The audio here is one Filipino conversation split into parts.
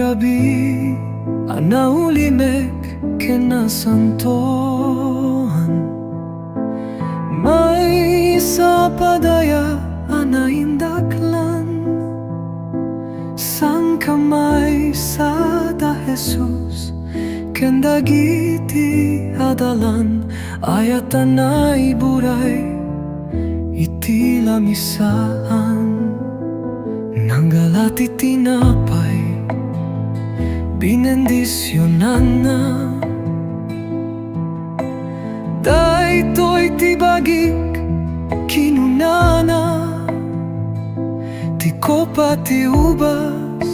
Panangrabii anaulimek kinasantohan. May sapadaya anaindaklan sang kamay sada Jesus kendagiti adalan ayatan ay buray iti lamisaan nanggalati tinapay binendisyonan na daytoy tibagik kinunana ti kopa ti ubas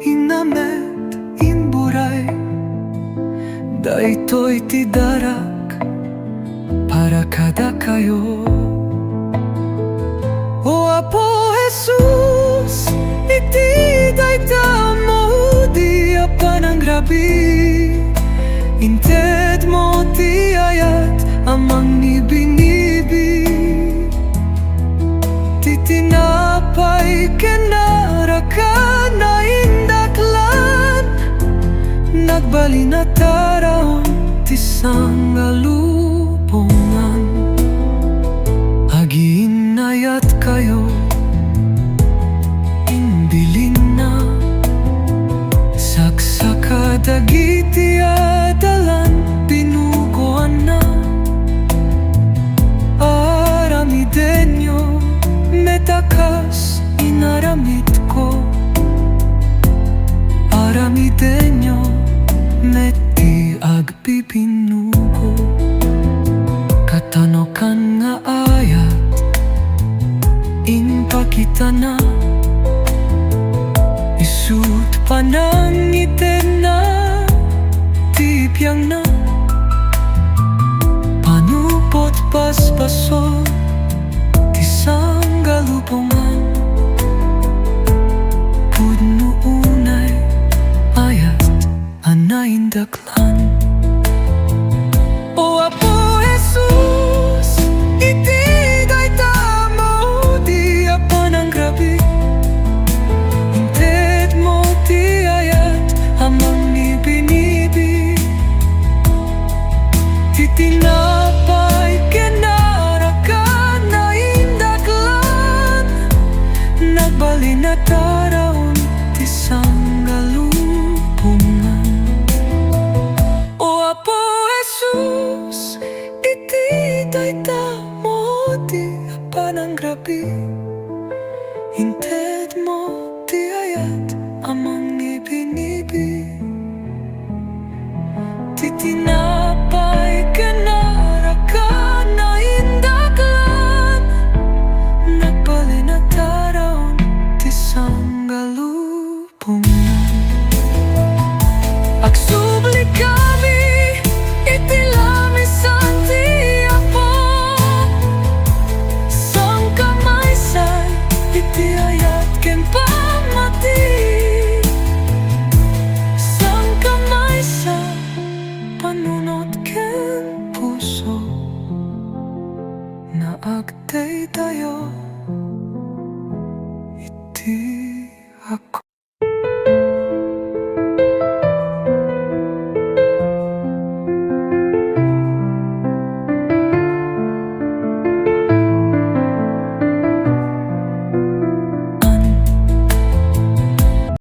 inamet imburay daytoy ti darak para kada kayo. O Apo Jesus, iti dayta Maudi a Panangrabii inted mo ti ayat amang nibinibi ti tinapay kenarakan na indaklan nagbalinataraon ti sangalupongan aginayat kayo imbilin na saksaka dagiti adalan pinuguan na aramidenyo metakas inaramid ko aramidenyo meti agpipinugo katanokan nga ayat impakita na isut panangiten na tipyang na panupot paspaso ti sanggalupongan pudno unay ayat anaindaklan.